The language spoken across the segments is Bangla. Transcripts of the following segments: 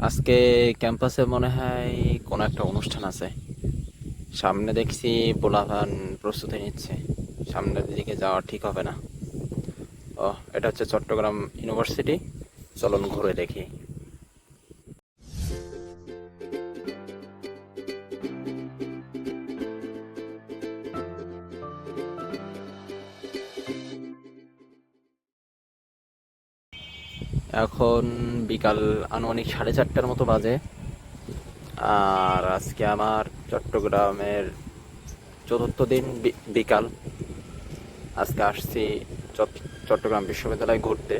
আজকে ক্যাম্পাসে মনে হয় কোনো একটা অনুষ্ঠান আছে। সামনে দেখছি পোলাপান প্রস্তুতি নিচ্ছে। সামনের দিকে যাওয়া ঠিক হবে না। ও, এটা হচ্ছে চট্টগ্রাম ইউনিভার্সিটি। চলুন ঘুরে দেখি। এখন বিকাল আনুমানিক 4:30টার মতো বাজে। আর আজকে আমার চট্টগ্রামের চতুর্থ দিন বিকাল। আজকে আসছি চট্টগ্রাম বিশ্ববিদ্যালয়ে ঘুরতে,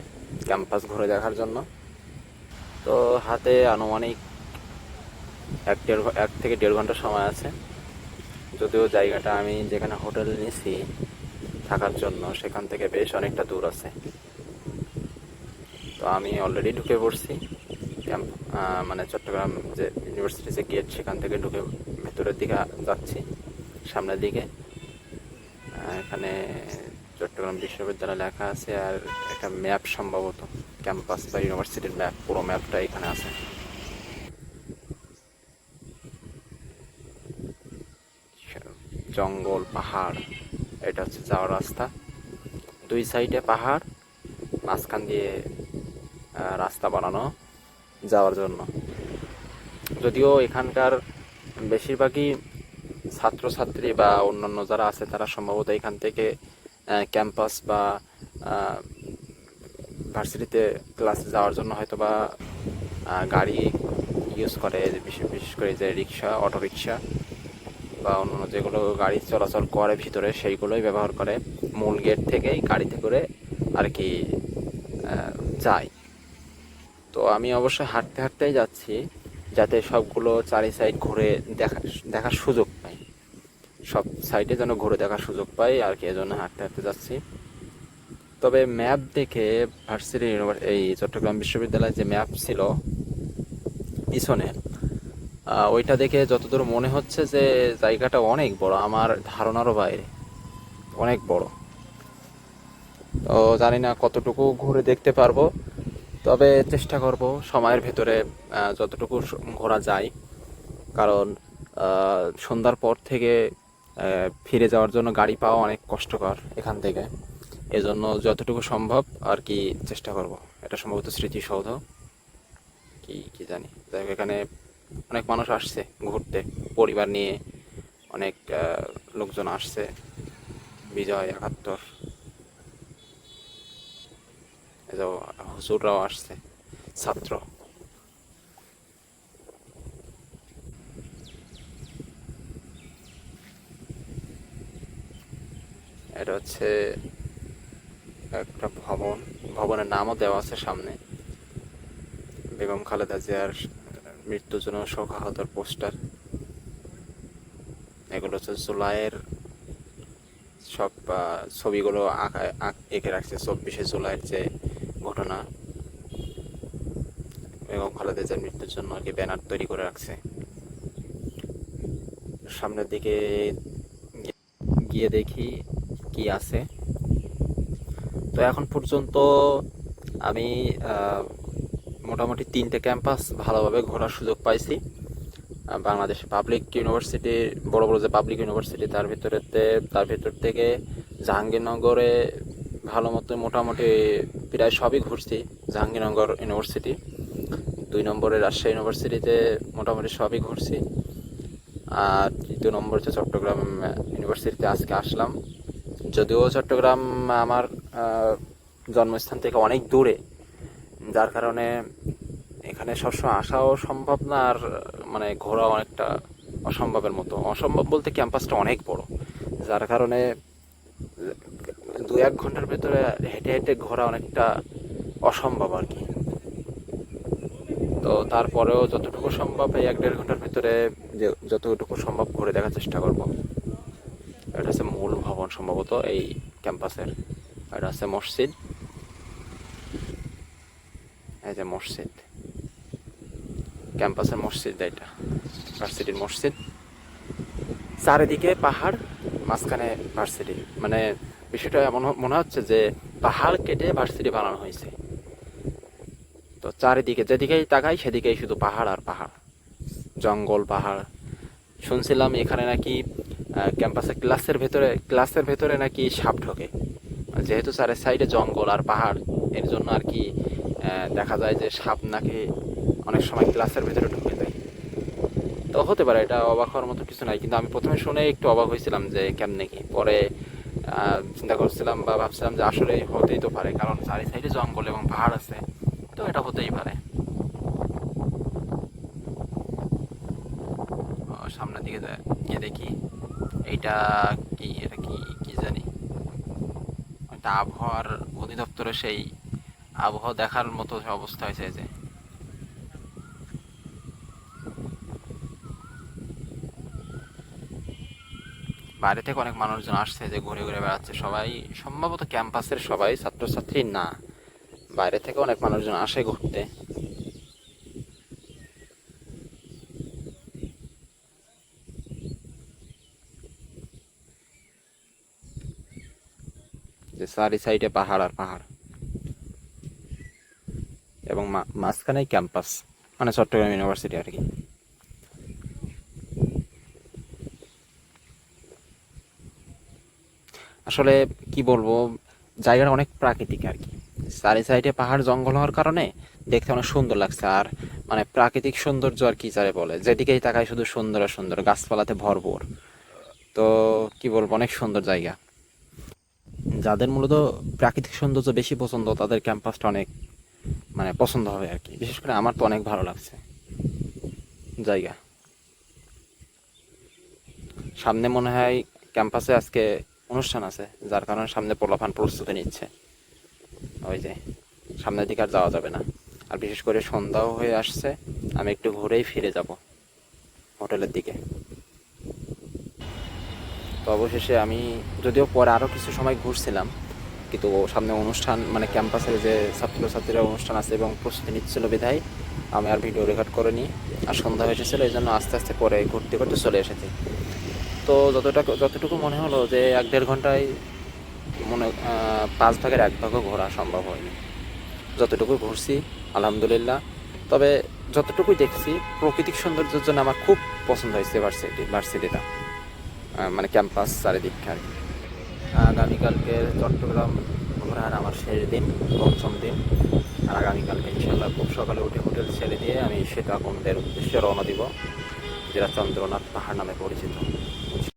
ক্যাম্পাস ঘুরে দেখার জন্য। তো হাতে আনুমানিক 1 থেকে 1.5 ঘন্টা সময় আছে। যদিও জায়গাটা আমি যেখানে হোটেল নিয়েছি থাকার জন্য সেখান থেকে বেশ অনেকটা দূর আছে। তো আমি অলরেডি ঢুকে পড়ছি ক্যাম্প, মানে চট্টগ্রাম যে ইউনিভার্সিটি যে গেট সেখান থেকে ঢুকে ভেতরের দিকে যাচ্ছি, সামনের দিকে। এখানে চট্টগ্রাম বিশ্ববিদ্যালয় লেখা আছে, আর একটা ম্যাপ, সম্ভবত ক্যাম্পাস বা ইউনিভার্সিটির ম্যাপ, পুরো ম্যাপটা এখানে আছে। জঙ্গল, পাহাড়, এটা হচ্ছে যাওয়ার রাস্তা। 2 সাইডে পাহাড়, মাঝখান দিয়ে রাস্তা বানানো যাওয়ার জন্য। যদিও এখানকার বেশিরভাগই ছাত্রছাত্রী বা অন্যান্য যারা আছে তারা সম্ভবত এখান থেকে ক্যাম্পাস বা ভার্সিটিতে ক্লাসে যাওয়ার জন্য হয়তো বা গাড়ি ইউজ করে, বিশেষ করে যে রিক্সা, অটো রিক্সা বা অন্যান্য যেগুলো গাড়ি চলাচল করে ভিতরে, সেইগুলোই ব্যবহার করে। মূল গেট থেকেই গাড়িতে করে আর কি যায়। তো আমি অবশ্যই হাঁটতে হাঁটতেই যাচ্ছি, যাতে সবগুলো চারি সাইড ঘুরে দেখার সুযোগ পাই। সব সাইডে যেন ঘুরে দেখার সুযোগ পাই আর কি, এজন্য হাঁটতে হাঁটতে যাচ্ছি। তবে ম্যাপ দেখে এই চট্টগ্রাম বিশ্ববিদ্যালয়ের যে ম্যাপ ছিল পিছনে, ওইটা দেখে যতদূর মনে হচ্ছে যে জায়গাটা অনেক বড়, আমার ধারণারও বাইরে, অনেক বড়। তো জানি না কতটুকু ঘুরে দেখতে পারবো, তবে চেষ্টা করব সময়ের ভেতরে যতটুকু ঘোরা যায়। কারণ সন্ধ্যার পর থেকে ফিরে যাওয়ার জন্য গাড়ি পাওয়া অনেক কষ্টকর এখান থেকে। এজন্য যতটুকু সম্ভব আর কি চেষ্টা করব। এটা সম্ভবত স্মৃতিসৌধ, কি কি জানি। যাই হোক, এখানে অনেক মানুষ আসছে ঘুরতে, পরিবার নিয়ে অনেক লোকজন আসছে। বিজয় 71, এই যে হুজুররাও আসছে, ছাত্র। এটা হচ্ছে একটা ভবন, ভবনের নামও দেওয়া আছে সামনে, বেগম খালেদা জিয়ার মৃত্যুর জন্য শোকাহতর পোস্টার। এগুলো হচ্ছে জুলাইয়ের সব ছবিগুলো এঁকে রাখছে, 24শে জুলাইয়ের যে ঘটনা, বেগম খালেদা জিয়ার মৃত্যুর জন্য আর কি ব্যানার তৈরি করে রাখছে। সামনের দিকে গিয়ে দেখি কি আছে। তো এখন পর্যন্ত আমি মোটামুটি 3টে ক্যাম্পাস ভালোভাবে ঘোরার সুযোগ পাইছি। বাংলাদেশ পাবলিক ইউনিভার্সিটি, বড় বড় যে পাবলিক ইউনিভার্সিটি, তার ভিতর থেকে জাহাঙ্গীরনগরে ভালো মতো মোটামুটি প্রায় সবই ঘুরছি। জাহাঙ্গীরনগর ইউনিভার্সিটি, 2 নম্বরে রাজশাহী ইউনিভার্সিটিতে মোটামুটি সবই ঘুরছি। আর 3 নম্বর হচ্ছে চট্টগ্রাম ইউনিভার্সিটিতে আজকে আসলাম। যদিও চট্টগ্রাম আমার জন্মস্থান থেকে অনেক দূরে, যার কারণে এখানে সবসময় আসাও সম্ভব না, আর মানে ঘোরা অনেকটা অসম্ভবের মতো। অসম্ভব বলতে ক্যাম্পাসটা অনেক বড়, যার কারণে 2-1 ঘন্টার ভেতরে হেঁটে হেঁটে ঘোরা অনেকটা অসম্ভব আর কি। তো তারপরেও যতটুকু সম্ভব এই 1-1.5 ঘন্টার ভেতরে যে যতটুকু সম্ভব ঘুরে দেখার চেষ্টা করব। এটা হচ্ছে মূল ভবন সম্ভবত এই ক্যাম্পাসের। এটা হচ্ছে মসজিদ, এই যে মসজিদ, ক্যাম্পাসের মসজিদ, এটা ভার্সিটির মসজিদ। চারিদিকে পাহাড়, মাঝখানে ভার্সিটি। মানে বিষয়টা এমন মনে হচ্ছে যে পাহাড় কেটে ভার্সিটি বানানো হয়েছে। তো চারিদিকে যেদিকেই তাকাই সেদিকেই শুধু পাহাড় আর পাহাড়, জঙ্গল পাহাড়। শুনছিলাম এখানে নাকি ক্যাম্পাসে ক্লাসের ভেতরে নাকি সাপ ঢোকে, যেহেতু চারের সাইডে জঙ্গল আর পাহাড়, এর জন্য আর কি দেখা যায় যে সাপ নাকি অনেক সময় ক্লাসের ভেতরে ঢুকে যায়। তো হতে পারে, এটা অবাক হওয়ার মতো কিছু নাই, কিন্তু আমি প্রথমে শুনে একটু অবাক হয়েছিলাম যে কেমনে কি। পরে চিন্তা করছিলাম বা ভাবছিলাম যে আসলে হতেই তো পারে, কারণ চারি সাইডে জঙ্গল এবং পাহাড় আছে, তো এটা হতেই পারে। সামনের দিকে গিয়ে দেখি এইটা কি, এটা কি কি জানি, এটা আবহাওয়ার অধিদপ্তরে সেই আবহাওয়া দেখার মতো অবস্থা হয়েছে যে। বাইরে থেকে অনেক মানুষজন আসছে যে ঘুরে ঘুরে বেড়াচ্ছে, সবাই সম্ভবত ক্যাম্পাসের সবাই ছাত্রছাত্রী না, বাইরে থেকে অনেক মানুষজন আসে ঘুরতে। যে চারি সাইডে পাহাড় আর পাহাড়, এবং মাঝখানেই ক্যাম্পাস, মানে চট্টগ্রাম ইউনিভার্সিটি আর কি। আসলে কি বলবো, জায়গাটা অনেক প্রাকৃতিক আর কি। চারি সাইডে পাহাড় জঙ্গল হওয়ার কারণে দেখতে অনেক সুন্দর লাগছে। আর মানে প্রাকৃতিক সৌন্দর্য আর কি যারে বলে, যেদিকেই তাকায় শুধু সুন্দর আর সুন্দর, গাছপালাতে ভরপুর। তো কি বলবো, অনেক সুন্দর জায়গা। যাদের মূলত প্রাকৃতিক সৌন্দর্য বেশি পছন্দ তাদের ক্যাম্পাসটা অনেক মানে পছন্দ হবে আর কি। বিশেষ করে আমার তো অনেক ভালো লাগছে জায়গা। সামনে মনে হয় ক্যাম্পাসে আজকে অনুষ্ঠান আছে, যার কারণে সামনে পোলাপান প্রস্তুতি নিচ্ছে। ওই যে সামনের দিকে আর যাওয়া যাবে না। আর বিশেষ করে সন্ধ্যাও হয়ে আসছে, আমি একটু ঘুরেই ফিরে যাব হোটেলের দিকে। তো অবশেষে আমি, যদিও পরে আরও কিছু সময় ঘুরছিলাম, কিন্তু সামনে অনুষ্ঠান মানে ক্যাম্পাসের যে ছাত্রছাত্রীরা অনুষ্ঠান আছে এবং প্রস্তুতি নিচ্ছিল বিধায় আমি আর ভিডিও রেকর্ড করিনি। আর সন্ধ্যা হয়ে এসেছিলো, এই জন্য আস্তে আস্তে পরে ঘুরতে ঘুরতে চলে এসেছি। তো যতটুকু মনে হলো যে 1-1.5 ঘন্টায় মনে 5 ভাগের 1 ভাগও ঘোরা সম্ভব হয়নি। যতটুকু ঘুরছি আলহামদুলিল্লাহ। তবে যতটুকুই দেখছি প্রাকৃতিক সৌন্দর্যের জন্য আমার খুব পছন্দ হয়েছে ভার্সিটিটা, মানে ক্যাম্পাস চারিদিকটা আর কি। আগামীকালকে চট্টগ্রাম ঘোরার আমার শেষ দিন, পঞ্চম দিন। আর আগামীকালকে ইনশাল্লাহ খুব সকালে উঠে হোটেল ছেড়ে দিয়ে আমি সীতাকুণ্ডের উদ্দেশ্যে রওনা দিব, যেটা চন্দ্রনাথ পাহাড় নামে পরিচিত।